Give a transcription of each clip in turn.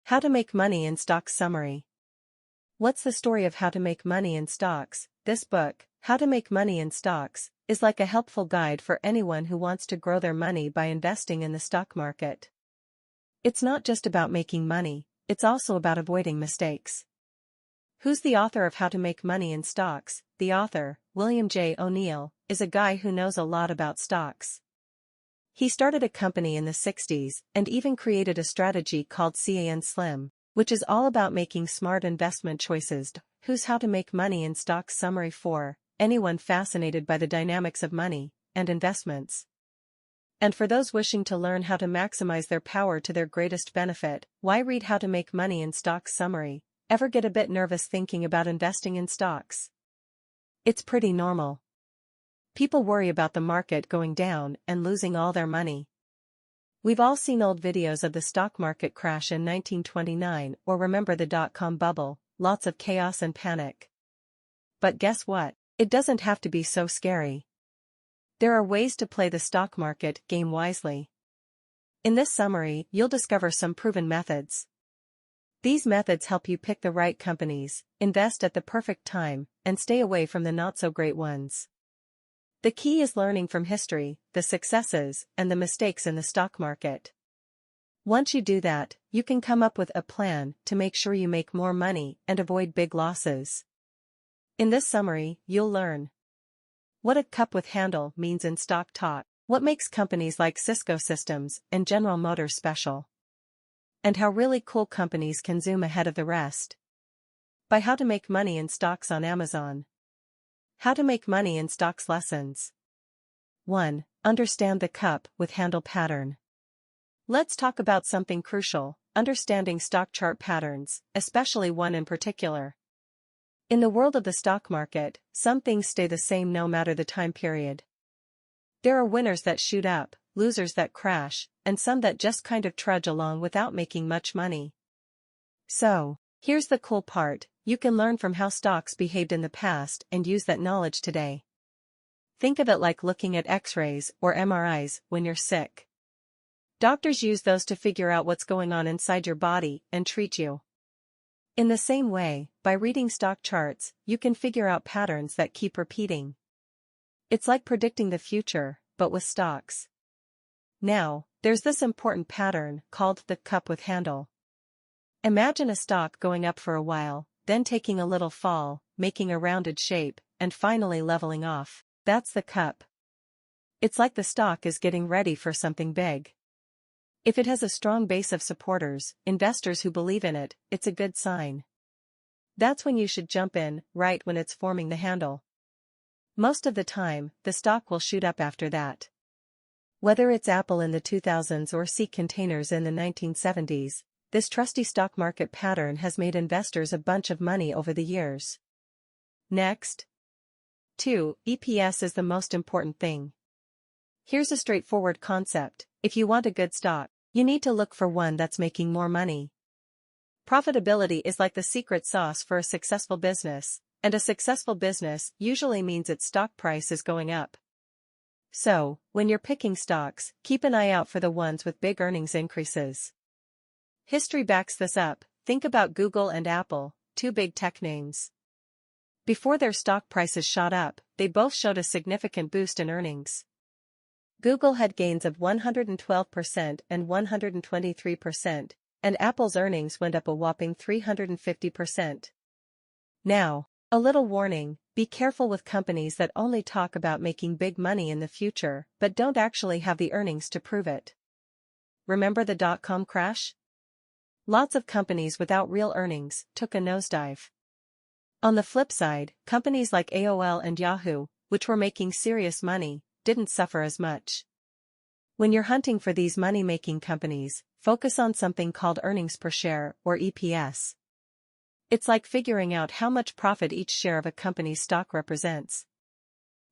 How to Make Money in Stocks Summary. What's the story of how to make money in stocks? This book, How to Make Money in Stocks, is like a helpful guide for anyone who wants to grow their money by investing in the stock market. It's not just about making money, it's also about avoiding mistakes. Who's the author of How to Make Money in Stocks? The author, William J. O'Neill, is a guy who knows a lot about stocks. He started a company in the 60s and even created a strategy called CAN Slim, which is all about making smart investment choices. Who's How to Make Money in Stocks Summary for anyone fascinated by the dynamics of money and investments. And for those wishing to learn how to maximize their power to their greatest benefit, why read How to Make Money in Stocks Summary? Ever get a bit nervous thinking about investing in stocks? It's pretty normal. People worry about the market going down and losing all their money. We've all seen old videos of the stock market crash in 1929 or remember the dot-com bubble, lots of chaos and panic. But guess what? It doesn't have to be so scary. There are ways to play the stock market game wisely. In this summary, you'll discover some proven methods. These methods help you pick the right companies, invest at the perfect time, and stay away from the not-so-great ones. The key is learning from history, the successes, and the mistakes in the stock market. Once you do that, you can come up with a plan to make sure you make more money and avoid big losses. In this summary, you'll learn what a cup with handle means in stock talk, what makes companies like Cisco Systems and General Motors special, and how really cool companies can zoom ahead of the rest. By How to Make Money in Stocks on Amazon. How to Make Money in Stocks Lessons. 1. Understand the cup with handle pattern. Let's talk about something crucial, understanding stock chart patterns, especially one in particular. In the world of the stock market, some things stay the same no matter the time period. There are winners that shoot up, losers that crash, and some that just kind of trudge along without making much money. So, here's the cool part. You can learn from how stocks behaved in the past and use that knowledge today. Think of it like looking at X-rays or MRIs when you're sick. Doctors use those to figure out what's going on inside your body and treat you. In the same way, by reading stock charts, you can figure out patterns that keep repeating. It's like predicting the future, but with stocks. Now, there's this important pattern called the cup with handle. Imagine a stock going up for a while, then taking a little fall, making a rounded shape, and finally leveling off. That's the cup. It's like the stock is getting ready for something big. If it has a strong base of supporters, investors who believe in it, it's a good sign. That's when you should jump in, right when it's forming the handle. Most of the time, the stock will shoot up after that. Whether it's Apple in the 2000s or Sea Containers in the 1970s, this trusty stock market pattern has made investors a bunch of money over the years. Next. 2. EPS is the most important thing. Here's a straightforward concept. If you want a good stock, you need to look for one that's making more money. Profitability is like the secret sauce for a successful business, and a successful business usually means its stock price is going up. So, when you're picking stocks, keep an eye out for the ones with big earnings increases. History backs this up. Think about Google and Apple, two big tech names. Before their stock prices shot up, they both showed a significant boost in earnings. Google had gains of 112% and 123%, and Apple's earnings went up a whopping 350%. Now, a little warning, be careful with companies that only talk about making big money in the future but don't actually have the earnings to prove it. Remember the dot-com crash? Lots of companies without real earnings took a nosedive. On the flip side, companies like AOL and Yahoo, which were making serious money, didn't suffer as much. When you're hunting for these money-making companies, focus on something called earnings per share or EPS. It's like figuring out how much profit each share of a company's stock represents.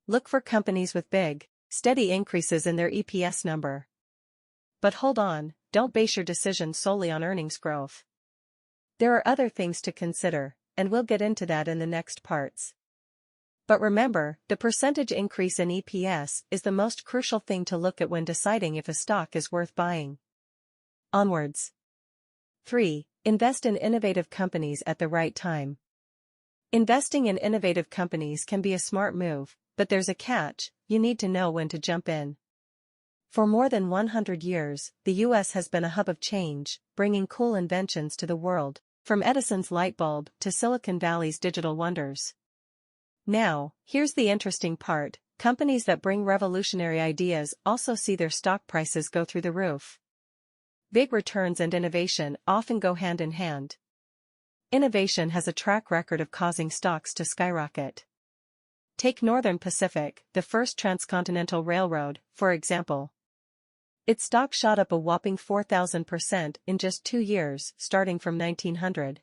Look for companies with big, steady increases in their EPS number. But hold on, don't base your decision solely on earnings growth. There are other things to consider, and we'll get into that in the next parts. But remember, the percentage increase in EPS is the most crucial thing to look at when deciding if a stock is worth buying. Onwards. 3. Invest in innovative companies at the right time. Investing in innovative companies can be a smart move, but there's a catch: you need to know when to jump in. For more than 100 years, the US has been a hub of change, bringing cool inventions to the world, from Edison's light bulb to Silicon Valley's digital wonders. Now, here's the interesting part: companies that bring revolutionary ideas also see their stock prices go through the roof. Big returns and innovation often go hand in hand. Innovation has a track record of causing stocks to skyrocket. Take Northern Pacific, the first transcontinental railroad, for example. Its stock shot up a whopping 4,000% in just 2 years, starting from 1900.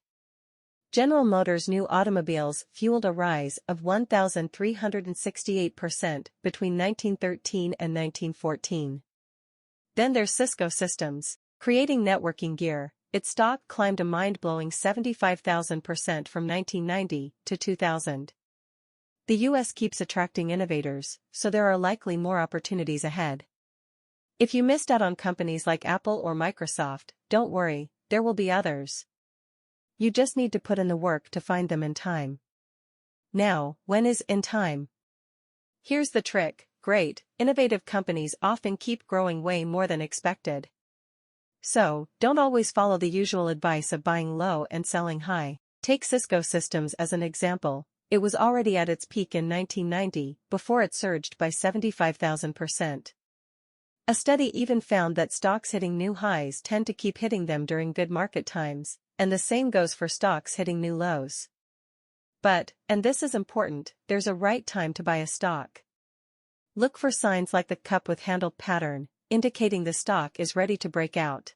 General Motors' new automobiles fueled a rise of 1,368% between 1913 and 1914. Then there's Cisco Systems, creating networking gear. Its stock climbed a mind-blowing 75,000% from 1990 to 2000. The US keeps attracting innovators, so there are likely more opportunities ahead. If you missed out on companies like Apple or Microsoft, don't worry, there will be others. You just need to put in the work to find them in time. Now, when is in time? Here's the trick: great, innovative companies often keep growing way more than expected. So, don't always follow the usual advice of buying low and selling high. Take Cisco Systems as an example. It was already at its peak in 1990, before it surged by 75,000%. A study even found that stocks hitting new highs tend to keep hitting them during good market times, and the same goes for stocks hitting new lows. But, and this is important, there's a right time to buy a stock. Look for signs like the cup with handle pattern, indicating the stock is ready to break out.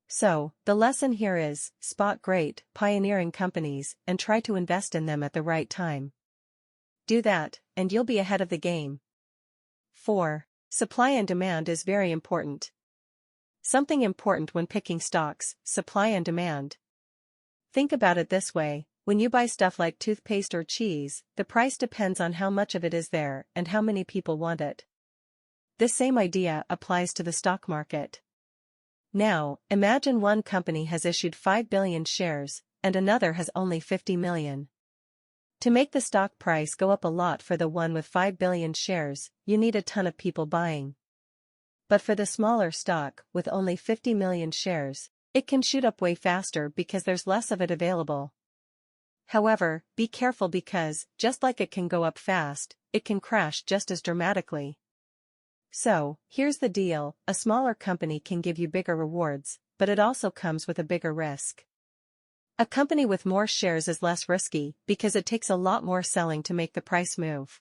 So, the lesson here is, spot great, pioneering companies and try to invest in them at the right time. Do that, and you'll be ahead of the game. 4. Supply and demand is very important. Something important when picking stocks: supply and demand. Think about it this way: when you buy stuff like toothpaste or cheese, the price depends on how much of it is there and how many people want it. This same idea applies to the stock market. Now, imagine one company has issued 5 billion shares, and another has only 50 million. To make the stock price go up a lot for the one with 5 billion shares, you need a ton of people buying. But for the smaller stock, with only 50 million shares, it can shoot up way faster because there's less of it available. However, be careful because, just like it can go up fast, it can crash just as dramatically. So, here's the deal: a smaller company can give you bigger rewards, but it also comes with a bigger risk. A company with more shares is less risky because it takes a lot more selling to make the price move.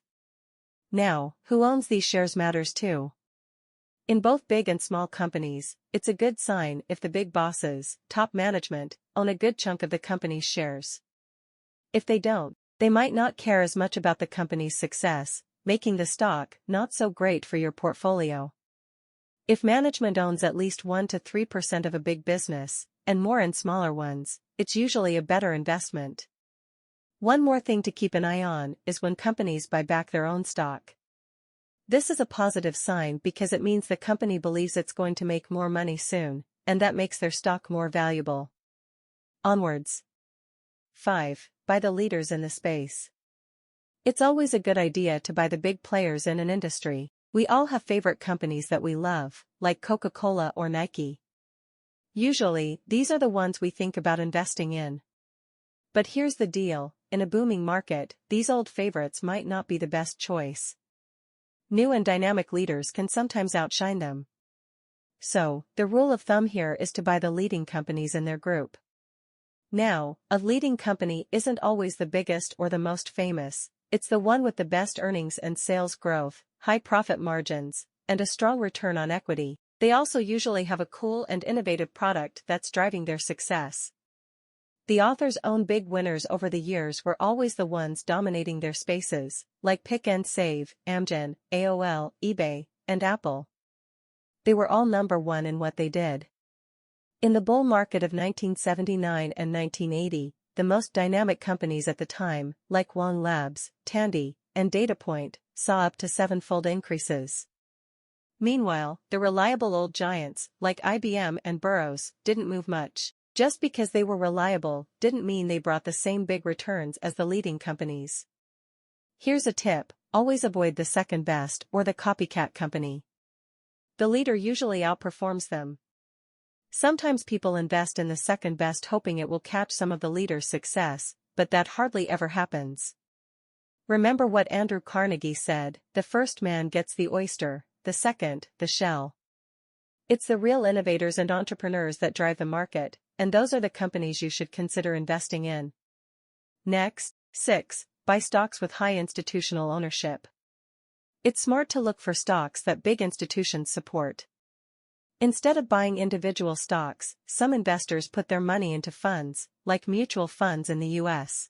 Now, who owns these shares matters too. In both big and small companies, it's a good sign if the big bosses, top management, own a good chunk of the company's shares. If they don't, they might not care as much about the company's success, making the stock not so great for your portfolio. If management owns at least 1 to 3% of a big business, and more in smaller ones, it's usually a better investment. One more thing to keep an eye on is when companies buy back their own stock. This is a positive sign because it means the company believes it's going to make more money soon, and that makes their stock more valuable. Onwards. 5. Buy the leaders in the space. It's always a good idea to buy the big players in an industry. We all have favorite companies that we love, like Coca-Cola or Nike. Usually, these are the ones we think about investing in. But here's the deal: in a booming market, these old favorites might not be the best choice. New and dynamic leaders can sometimes outshine them. So, the rule of thumb here is to buy the leading companies in their group. Now, a leading company isn't always the biggest or the most famous. It's the one with the best earnings and sales growth, high profit margins, and a strong return on equity. They also usually have a cool and innovative product that's driving their success. The author's own big winners over the years were always the ones dominating their spaces, like Pick and Save, Amgen, AOL, eBay, and Apple. They were all number one in what they did. In the bull market of 1979 and 1980, the most dynamic companies at the time, like Wang Labs, Tandy, and DataPoint, saw up to 7-fold increases. Meanwhile, the reliable old giants, like IBM and Burroughs, didn't move much. Just because they were reliable didn't mean they brought the same big returns as the leading companies. Here's a tip: always avoid the second best or the copycat company. The leader usually outperforms them. Sometimes people invest in the second best hoping it will catch some of the leader's success, but that hardly ever happens. Remember what Andrew Carnegie said: the first man gets the oyster, the second, the shell. It's the real innovators and entrepreneurs that drive the market, and those are the companies you should consider investing in. Next, 6. Buy stocks with high institutional ownership. It's smart to look for stocks that big institutions support. Instead of buying individual stocks, some investors put their money into funds, like mutual funds in the US.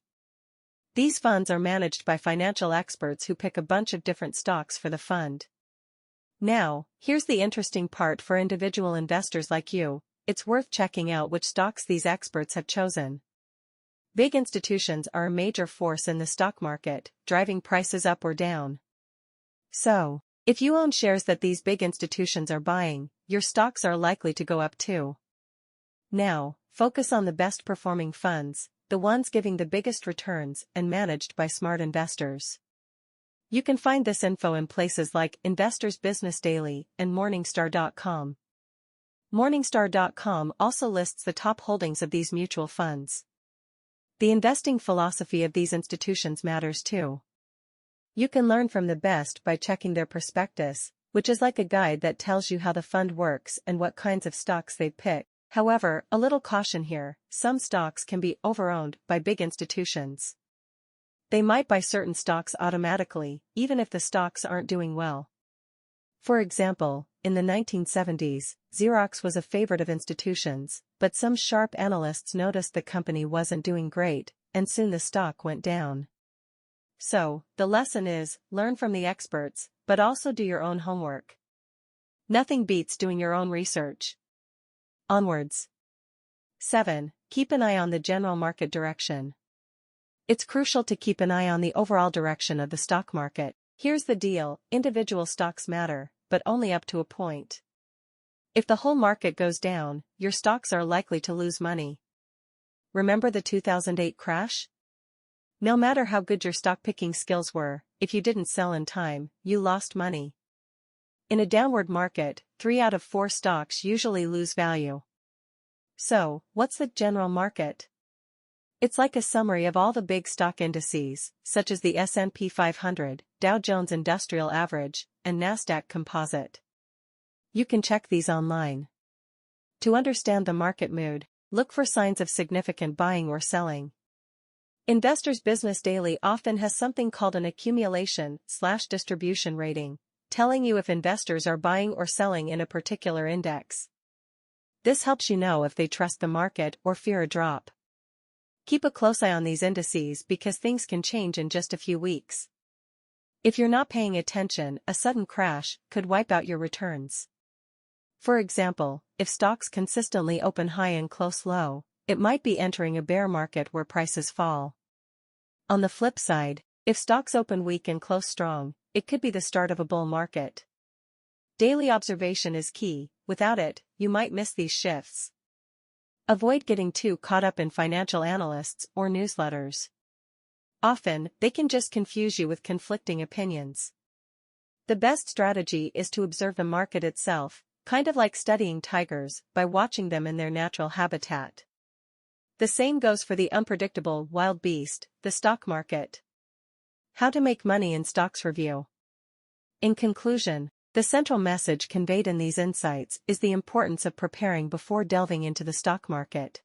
These funds are managed by financial experts who pick a bunch of different stocks for the fund. Now, here's the interesting part for individual investors like you: it's worth checking out which stocks these experts have chosen. Big institutions are a major force in the stock market, driving prices up or down. So, if you own shares that these big institutions are buying, your stocks are likely to go up too. Now, focus on the best performing funds, the ones giving the biggest returns and managed by smart investors. You can find this info in places like Investors Business Daily and Morningstar.com. Morningstar.com also lists the top holdings of these mutual funds. The investing philosophy of these institutions matters too. You can learn from the best by checking their prospectus, which is like a guide that tells you how the fund works and what kinds of stocks they pick. However, a little caution here: some stocks can be overowned by big institutions. They might buy certain stocks automatically, even if the stocks aren't doing well. For example, in the 1970s, Xerox was a favorite of institutions, but some sharp analysts noticed the company wasn't doing great, and soon the stock went down. So, the lesson is, learn from the experts, but also do your own homework. Nothing beats doing your own research. Onwards. 7. Keep an eye on the general market direction. It's crucial to keep an eye on the overall direction of the stock market. Here's the deal: individual stocks matter, but only up to a point. If the whole market goes down, your stocks are likely to lose money. Remember the 2008 crash? No matter how good your stock-picking skills were, if you didn't sell in time, you lost money. In a downward market, 3 out of 4 stocks usually lose value. So, what's the general market? It's like a summary of all the big stock indices, such as the S&P 500, Dow Jones Industrial Average, and Nasdaq Composite. You can check these online. To understand the market mood, look for signs of significant buying or selling. Investors Business Daily often has something called an accumulation/distribution rating, telling you if investors are buying or selling in a particular index. This helps you know if they trust the market or fear a drop. Keep a close eye on these indices because things can change in just a few weeks. If you're not paying attention, a sudden crash could wipe out your returns. For example, if stocks consistently open high and close low, it might be entering a bear market where prices fall. On the flip side, if stocks open weak and close strong, it could be the start of a bull market. Daily observation is key. Without it, you might miss these shifts. Avoid getting too caught up in financial analysts or newsletters. Often, they can just confuse you with conflicting opinions. The best strategy is to observe the market itself, kind of like studying tigers, by watching them in their natural habitat. The same goes for the unpredictable wild beast, the stock market. How to make money in stocks review. In conclusion, the central message conveyed in these insights is the importance of preparing before delving into the stock market.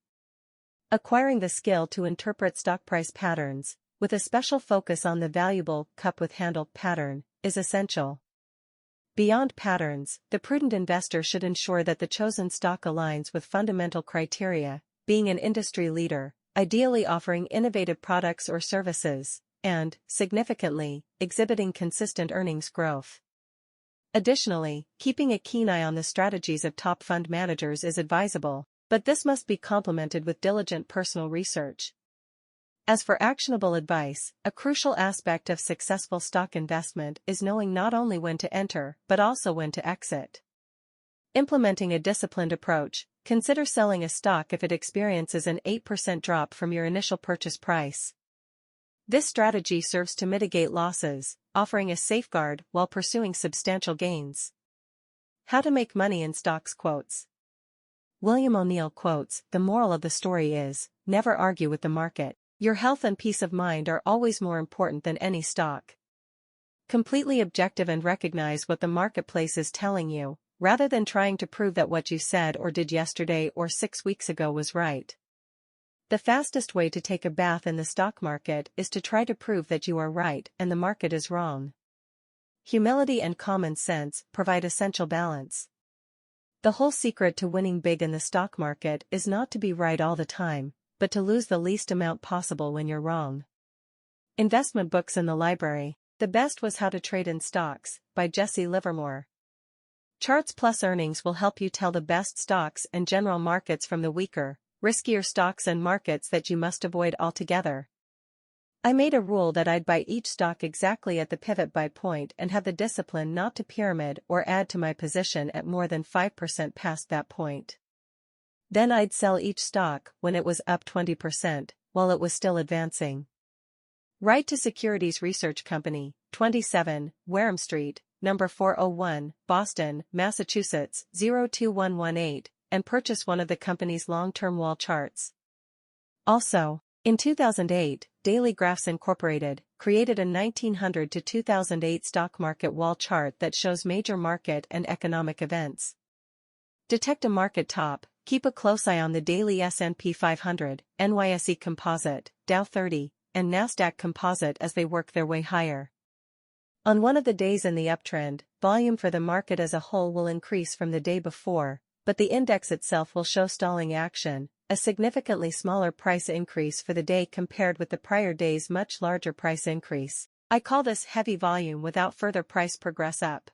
Acquiring the skill to interpret stock price patterns, with a special focus on the valuable cup with handle pattern, is essential. Beyond patterns, the prudent investor should ensure that the chosen stock aligns with fundamental criteria, being an industry leader, ideally offering innovative products or services, and, significantly, exhibiting consistent earnings growth. Additionally, keeping a keen eye on the strategies of top fund managers is advisable, but this must be complemented with diligent personal research. As for actionable advice, a crucial aspect of successful stock investment is knowing not only when to enter but also when to exit. Implementing a disciplined approach, Consider selling a stock if it experiences an 8% drop from your initial purchase price. This strategy serves to mitigate losses, offering a safeguard while pursuing substantial gains. How to make money in stocks quotes. William O'Neill quotes, "The moral of the story is, never argue with the market. Your health and peace of mind are always more important than any stock. Completely objective and recognize what the marketplace is telling you, rather than trying to prove that what you said or did yesterday or 6 weeks ago was right. The fastest way to take a bath in the stock market is to try to prove that you are right and the market is wrong." Humility and common sense provide essential balance. The whole secret to winning big in the stock market is not to be right all the time, but to lose the least amount possible when you're wrong. Investment books in the library. The best was How to Trade in Stocks, by Jesse Livermore. Charts plus earnings will help you tell the best stocks and general markets from the weaker, riskier stocks and markets that you must avoid altogether. I made a rule that I'd buy each stock exactly at the pivot buy point and have the discipline not to pyramid or add to my position at more than 5% past that point. Then I'd sell each stock when it was up 20%, while it was still advancing. Write to Securities Research Company, 27, Wareham Street, number 401, Boston, Massachusetts, 02118, and purchase one of the company's long-term wall charts. Also, in 2008, Daily Graphs Incorporated created a 1900 to 2008 stock market wall chart that shows major market and economic events. Detect a market top. Keep a close eye on the daily S&P 500, NYSE Composite, Dow 30, and Nasdaq Composite as they work their way higher. On one of the days in the uptrend, volume for the market as a whole will increase from the day before, but the index itself will show stalling action, a significantly smaller price increase for the day compared with the prior day's much larger price increase. I call this heavy volume without further price progress up.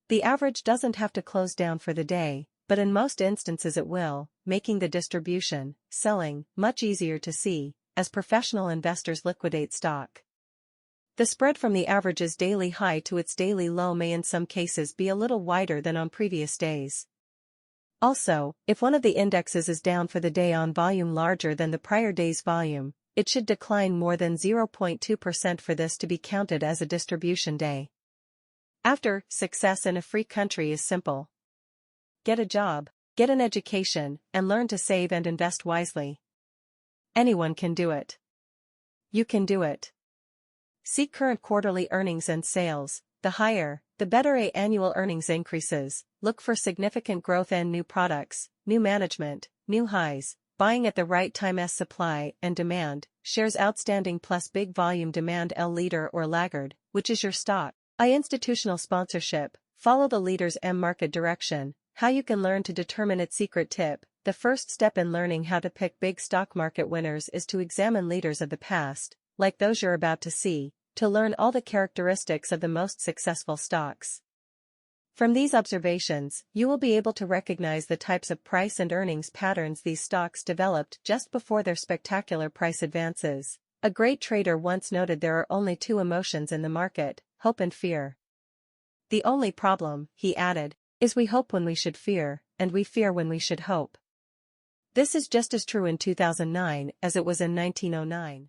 The average doesn't have to close down for the day, but in most instances it will, making the distribution, selling, much easier to see, as professional investors liquidate stock. The spread from the average's daily high to its daily low may in some cases be a little wider than on previous days. Also, if one of the indexes is down for the day on volume larger than the prior day's volume, it should decline more than 0.2% for this to be counted as a distribution day. After, success in a free country is simple. Get a job, get an education, and learn to save and invest wisely. Anyone can do it. You can do it. See current quarterly earnings and sales. The higher, the better annual earnings increases. Look for significant growth and new products, new management, new highs, buying at the right time as supply and demand, shares outstanding plus big volume demand L leader or laggard, which is your stock. I institutional sponsorship, follow the leader's M market direction, how you can learn to determine its secret tip. The first step in learning how to pick big stock market winners is to examine leaders of the past, like those you're about to see, to learn all the characteristics of the most successful stocks. From these observations, you will be able to recognize the types of price and earnings patterns these stocks developed just before their spectacular price advances. A great trader once noted there are only two emotions in the market, hope and fear. The only problem, he added, is we hope when we should fear, and we fear when we should hope. This is just as true in 2009 as it was in 1909.